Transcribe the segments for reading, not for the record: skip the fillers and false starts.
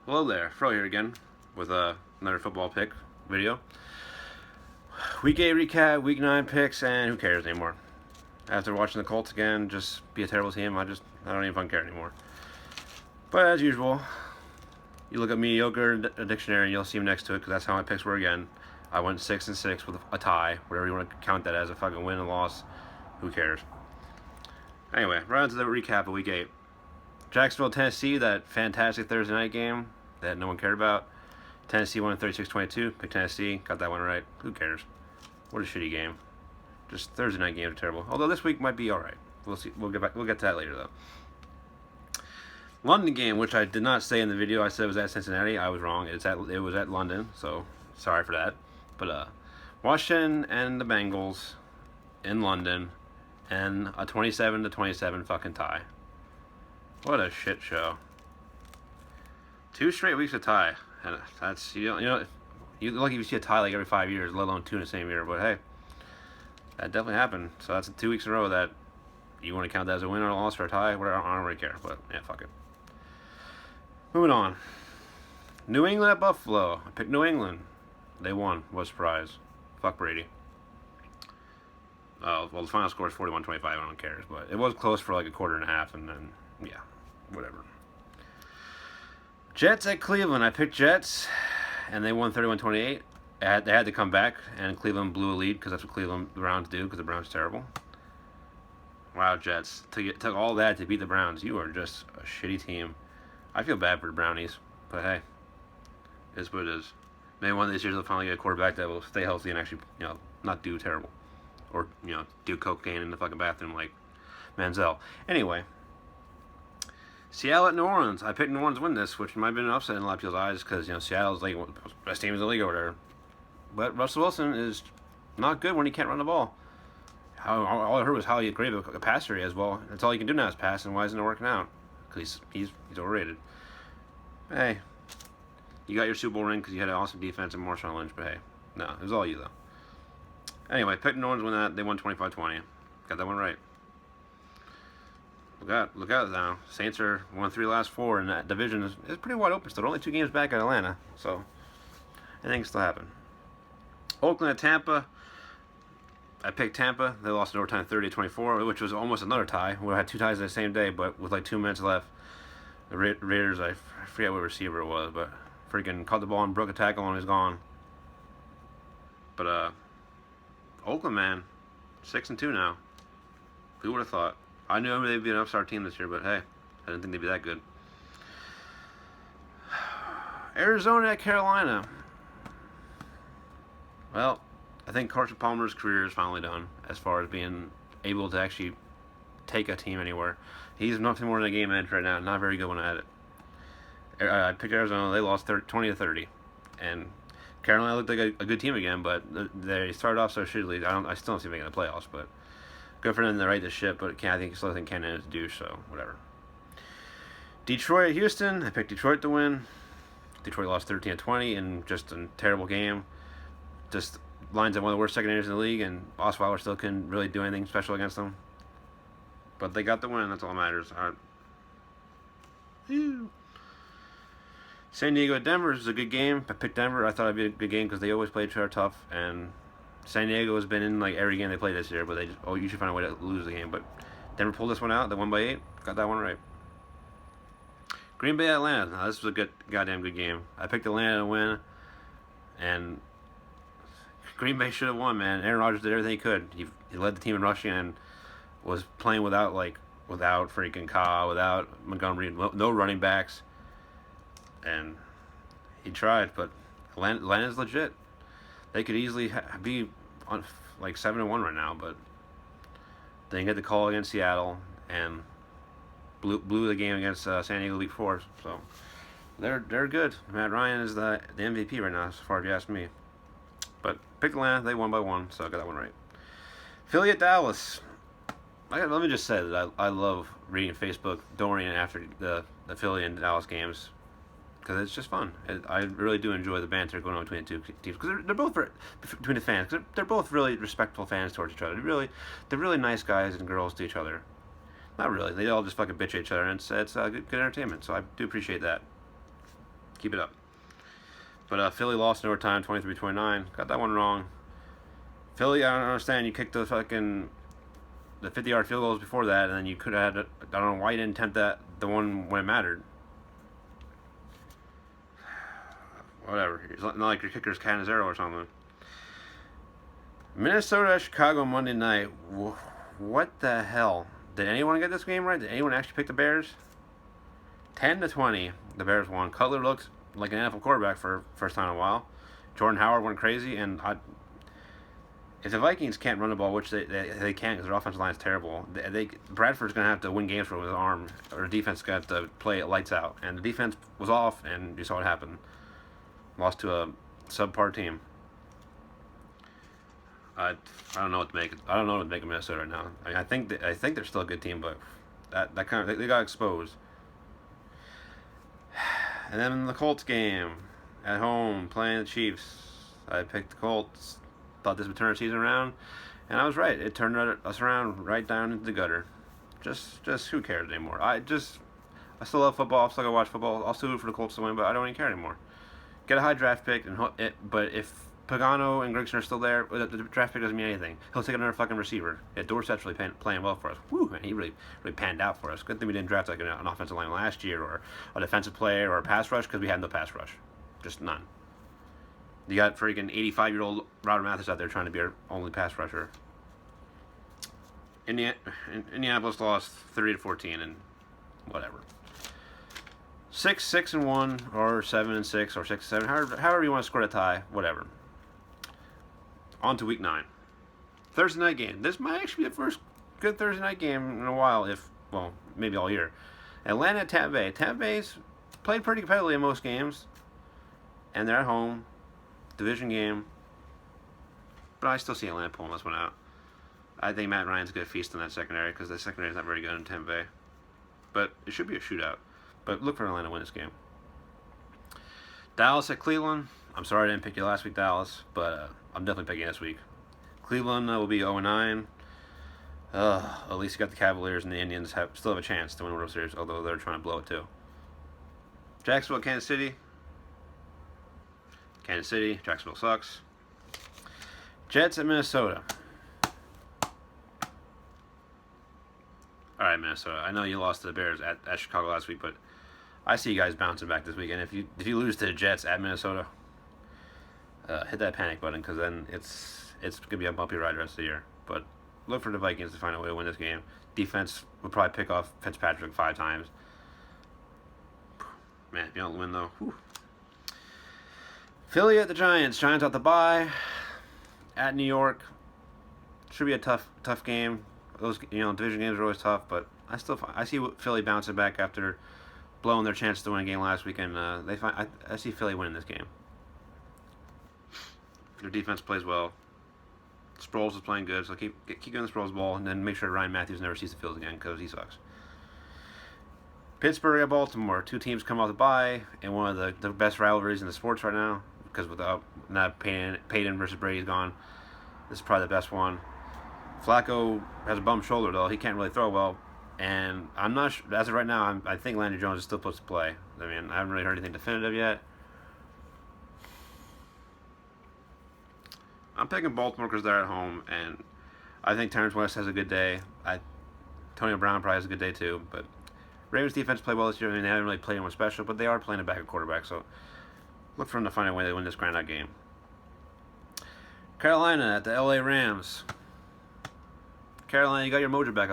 Hello there, Fro here again with another football pick video. Week 8 recap, Week 9 picks, and who cares anymore? After watching the Colts again, just be a terrible team, I don't even fucking care anymore. But as usual, you look at mediocre dictionary and you'll see them next to it because that's how my picks were again. I went 6-6 with a tie, whatever you want to count that as, a fucking win and loss. Who cares? Anyway, right on to the recap of Week 8. Jacksonville, Tennessee, that fantastic Thursday night game that no one cared about. Tennessee won 36-22. Picked Tennessee. Got that one right. Who cares? What a shitty game. Just Thursday night games are terrible. Although this week might be all right. We'll see. We'll get to that later though. London game, which I did not say in the video. I said it was at Cincinnati. I was wrong. It was at London. So sorry for that. But Washington and the Bengals in London, and a 27-27 fucking tie. What a shit show. 2 straight weeks of tie. And that's, you're lucky if you see a tie like every 5 years, let alone 2 in the same year. But hey, that definitely happened. So that's 2 weeks in a row that you want to count that as a win or a loss or a tie. Whatever, I don't really care. But yeah, fuck it. Moving on. New England at Buffalo. I picked New England. They won. What a surprise. Fuck Brady. Well, the final score is 41-25. I don't care. But it was close for like a quarter and a half, and then, yeah, whatever. Jets at Cleveland. I picked Jets, and they won 31-28. They had to come back, and Cleveland blew a lead because that's what Cleveland Browns do because the Browns are terrible. Wow, Jets. Took all that to beat the Browns. You are just a shitty team. I feel bad for the Brownies, but hey, it is what it is. Maybe one of these years they'll finally get a quarterback that will stay healthy and actually, not do terrible. Or, do cocaine in the fucking bathroom like Manziel. Anyway. Seattle at New Orleans. I picked New Orleans to win this, which might have been an upset in a lot of people's eyes because, Seattle's like one of the best teams in the league over there. But Russell Wilson is not good when he can't run the ball. All I heard was how great of a passer he is. Well, that's all he can do now is pass, and why isn't it working out? Because he's overrated. Hey, you got your Super Bowl ring because you had an awesome defense and Marshawn Lynch, but hey, no, it was all you, though. Anyway, picked New Orleans to win that. They won 25-20. Got that one right. Look out now. Saints are 1-3 last 4, and that division is pretty wide open still. They're only 2 games back at Atlanta, so anything can still happen. Oakland at Tampa. I picked Tampa. They lost in overtime 30-24, which was almost another tie. We had 2 ties in the same day, but with like 2 minutes left, the Raiders, I forget what receiver it was, but freaking caught the ball and broke a tackle and he's gone. But Oakland, man, 6-2 now. Who would have thought? I knew they'd be an upstart team this year, but hey, I didn't think they'd be that good. Arizona at Carolina. Well, I think Carson Palmer's career is finally done as far as being able to actually take a team anywhere. He's nothing more than a game manager right now, not very good when at it. I picked Arizona. They lost 20-30, and Carolina looked like a good team again, but they started off so shittily. I still don't see them making the playoffs, but good for them to right the ship. But I still think Canada is due, so whatever. Detroit at Houston. I picked Detroit to win. Detroit lost 13-20 in just a terrible game. Just lines up one of the worst secondaries in the league, and Osweiler still couldn't really do anything special against them. But they got the win. That's all that matters. All right. San Diego at Denver is a good game. I picked Denver. I thought it'd be a good game because they always play each other tough, and San Diego has been in like every game they played this year, but they just usually find a way to lose the game. But Denver pulled this one out. They won by 8. Got that one right. Green Bay at Atlanta. Now, this was a goddamn good game. I picked Atlanta to win, and Green Bay should have won, man. Aaron Rodgers did everything he could. He led the team in rushing and was playing without freaking Carr, without Montgomery, no running backs. And he tried, but Atlanta's legit. They could easily be on like 7-1 right now, but they didn't get the call against Seattle and blew the game against San Diego week 4. So they're good. Matt Ryan is the MVP right now, as far as you ask me. But picked Atlanta. They won by 1, so I got that one right. Philly at Dallas. Let me just say that I love reading Facebook during and after the Philly and Dallas games because it's just fun. I really do enjoy the banter going on between the two teams because they're both between the fans. They're both really respectful fans towards each other. They're really nice guys and girls to each other. Not really. They all just fucking bitch at each other, and it's good entertainment. So I do appreciate that. Keep it up. But Philly lost in overtime, 23-29. Got that one wrong. Philly, I don't understand. You kicked the 50-yard field goals before that, and then you could have had. I don't know why you didn't attempt the one when it mattered. Whatever. It's not like your kicker's Canizero or something. Minnesota, Chicago, Monday night. What the hell? Did anyone get this game right? Did anyone actually pick the Bears? 10-20, the Bears won. Cutler looked like an NFL quarterback for first time in a while. Jordan Howard went crazy, and if the Vikings can't run the ball, which they can't because their offensive line is terrible, Bradford's going to have to win games with his arm, or the defense got to play it lights out. And the defense was off, and you saw what happened. Lost to a subpar team. I don't know what to make. I don't know what to make of Minnesota right now. I think they're still a good team, but that kind of they got exposed. And then in the Colts game at home playing the Chiefs, I picked the Colts. Thought this would turn our season around, and I was right. It turned us around right down into the gutter. Just who cares anymore? I still love football. I still gotta watch football. I'll still root for the Colts to win, but I don't even care anymore. Get a high draft pick, but if Pagano and Grigson are still there, the draft pick doesn't mean anything. He'll take another fucking receiver. Yeah, Dorsett's really playing well for us. Woo, man, he really panned out for us. Good thing we didn't draft like an offensive line last year, or a defensive player, or a pass rush, because we had no pass rush. Just none. You got freaking 85-year-old Robert Mathis out there trying to be our only pass rusher. Indianapolis lost 30-14, and whatever. 6-1, or 7-6, or 6-7, however you want to score a tie, whatever. On to week 9. Thursday night game. This might actually be the first good Thursday night game in a while, maybe all year. Atlanta at Tampa Bay. Tampa Bay's played pretty competitively in most games, and they're at home. Division game. But I still see Atlanta pulling this one out. I think Matt Ryan's going to feast on that secondary, because the secondary is not very good in Tampa Bay. But it should be a shootout. But look for Atlanta to win this game. Dallas at Cleveland. I'm sorry I didn't pick you last week, Dallas, but I'm definitely picking this week. Cleveland will be 0-9. At least you got the Cavaliers, and the Indians still have a chance to win the World Series, although they're trying to blow it too. Jacksonville, Kansas City. Kansas City. Jacksonville sucks. Jets at Minnesota. All right, Minnesota. I know you lost to the Bears at Chicago last week, but I see you guys bouncing back this weekend. If you lose to the Jets at Minnesota, hit that panic button, because then it's gonna be a bumpy ride the rest of the year. But look for the Vikings to find a way to win this game. Defense would probably pick off Fitzpatrick 5 times. Man, if you don't win though. Whew. Philly at the Giants. Giants out the bye. At New York. Should be a tough game. Those division games are always tough, but I see Philly bouncing back after blowing their chance to win a game last weekend. I see Philly winning this game. Their defense plays well. Sproles is playing good, so keep getting the Sproles ball, and then make sure Ryan Matthews never sees the field again, because he sucks. Pittsburgh at Baltimore. 2 teams come off the bye in one of the best rivalries in the sports right now, because without not Peyton versus Brady's gone, this is probably the best one. Flacco has a bum shoulder, though. He can't really throw well. And I'm not sure, as of right now, I think Landry Jones is still supposed to play. I mean, I haven't really heard anything definitive yet. I'm picking Baltimore because they're at home, and I think Terrence West has a good day. Antonio Brown probably has a good day too. But Ravens defense played well this year. I mean, they haven't really played anyone special, but they are playing a backup quarterback, so look for them to find a way to win this grind-out game. Carolina at the LA Rams. Carolina, you got your mojo back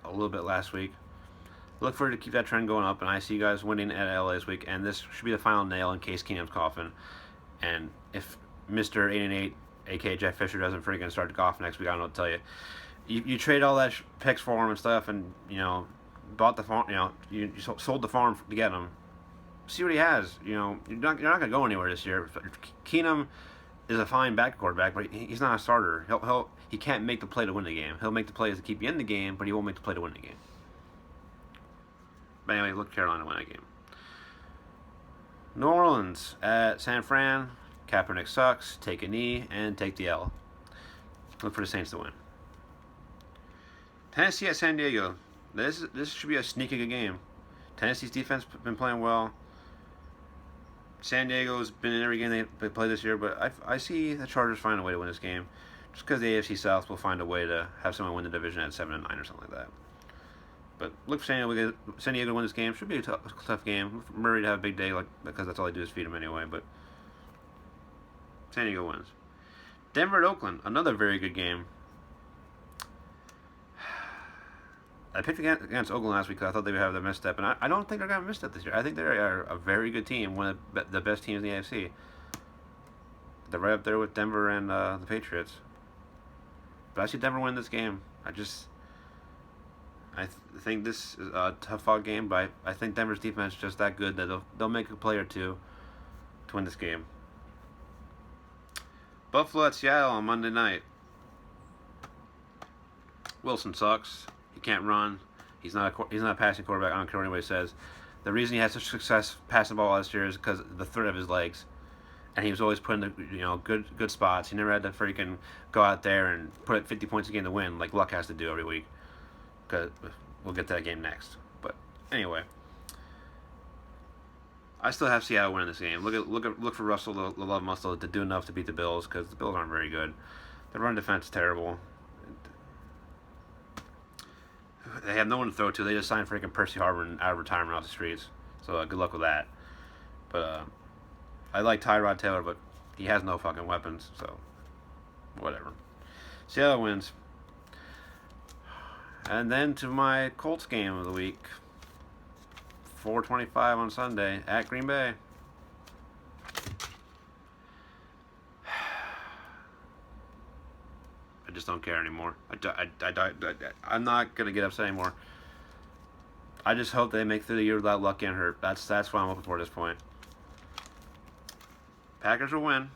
a little bit last week. Look for it to keep that trend going up, and I see you guys winning at LA this week, and this should be the final nail in Case Keenum's coffin. And if Mr. 8-8, aka Jeff Fisher, doesn't freaking start to golf next week, I don't know what to tell you. You trade all that picks for him and stuff, and bought the farm. You sold the farm to get him. See what he has. You're not going to go anywhere this year. Keenum is a fine back quarterback, but he's not a starter. He can't make the play to win the game. He'll make the plays to keep you in the game, but he won't make the play to win the game. But anyway, look, Carolina win that game. New Orleans at San Fran. Kaepernick sucks. Take a knee and take the L. Look for the Saints to win. Tennessee at San Diego. This should be a sneaky good game. Tennessee's defense been playing well. San Diego's been in every game they play this year, but I see the Chargers find a way to win this game, just because the AFC South will find a way to have someone win the division at 7-9 or something like that. But look for San Diego to win this game. Should be a tough game. Look for Murray to have a big day, because that's all they do is feed him anyway. But San Diego wins. Denver at Oakland, another very good game. I picked against Oakland last week because I thought they would have their misstep, and I don't think they're going to misstep this year. I think they are a very good team, one of the best teams in the AFC. They're right up there with Denver and the Patriots. But I see Denver win this game. I think this is a tough-fought game, but I think Denver's defense is just that good that they'll make a play or two to win this game. Buffalo at Seattle on Monday night. Wilson sucks. He can't run. He's not a passing quarterback. I don't care what anybody says. The reason he had such success passing the ball last year is because of the threat of his legs, and he was always put in the good spots. He never had to freaking go out there and put 50 points a game to win like Luck has to do every week. Because we'll get to that game next. But anyway, I still have Seattle winning this game. Look for Russell the Love Muscle to do enough to beat the Bills, because the Bills aren't very good. Their run defense is terrible. They have no one to throw to. They just signed freaking Percy Harvin out of retirement off the streets. So good luck with that. But I like Tyrod Taylor, but he has no fucking weapons. So whatever. Seattle wins. And then to my Colts game of the week. 4:25 on Sunday at Green Bay. I just don't care anymore. I'm not going to get upset anymore. I just hope they make through the year without Luck getting hurt. That's what I'm looking for at this point. Packers will win.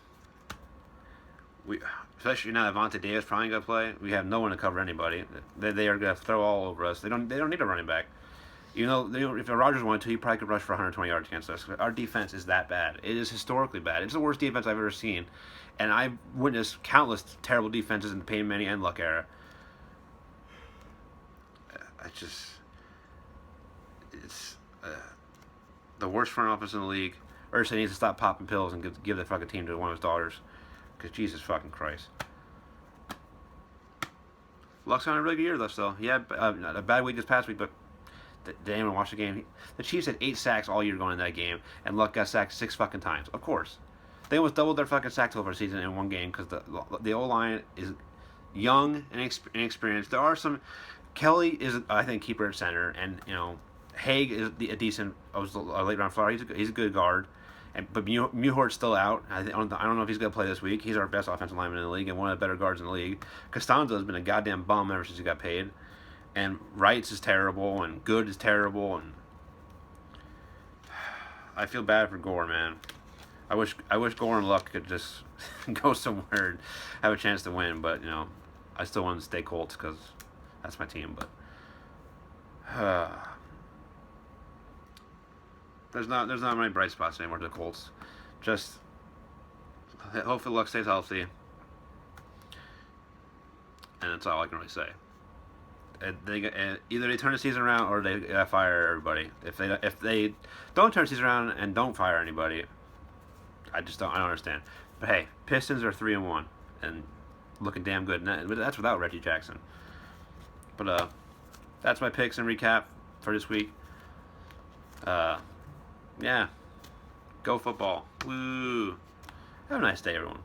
Especially now that Vontae Davis probably going to play. We have no one to cover anybody. They are going to throw all over us. They don't need a running back. You know, if Rodgers wanted to, he probably could rush for 120 yards against us. Our defense is that bad. It is historically bad. It's the worst defense I've ever seen. And I've witnessed countless terrible defenses in the Peyton Manning and Luck era. It's the worst front office in the league. Ursay needs to stop popping pills and give the fucking team to one of his daughters. Because Jesus fucking Christ. Luck's on a really good year, though, still. He had a bad week this past week, but did anyone watch the game? The Chiefs had 8 sacks all year going in that game, and Luck got sacked 6 fucking times. Of course. They almost doubled their fucking sack total for the season in one game because the O-line is young and inexperienced. There are some... Kelly is, I think, keeper at center, and, Haig is a decent... late round flyer. He's a good guard. But Mewhort's still out. I don't know if he's going to play this week. He's our best offensive lineman in the league and one of the better guards in the league. Costanzo has been a goddamn bum ever since he got paid. And Wrights is terrible, and Good is terrible, and I feel bad for Gore, man. I wish Gore and Luck could just go somewhere and have a chance to win, but I still want to stay Colts because that's my team. But there's not many bright spots anymore to the Colts. Just hopefully Luck stays healthy, and that's all I can really say. Either they turn the season around or they fire everybody. If they don't turn the season around and don't fire anybody, I don't understand. But hey, Pistons are 3-1 and looking damn good. But that's without Reggie Jackson. But that's my picks and recap for this week. Yeah, go football. Woo! Have a nice day, everyone.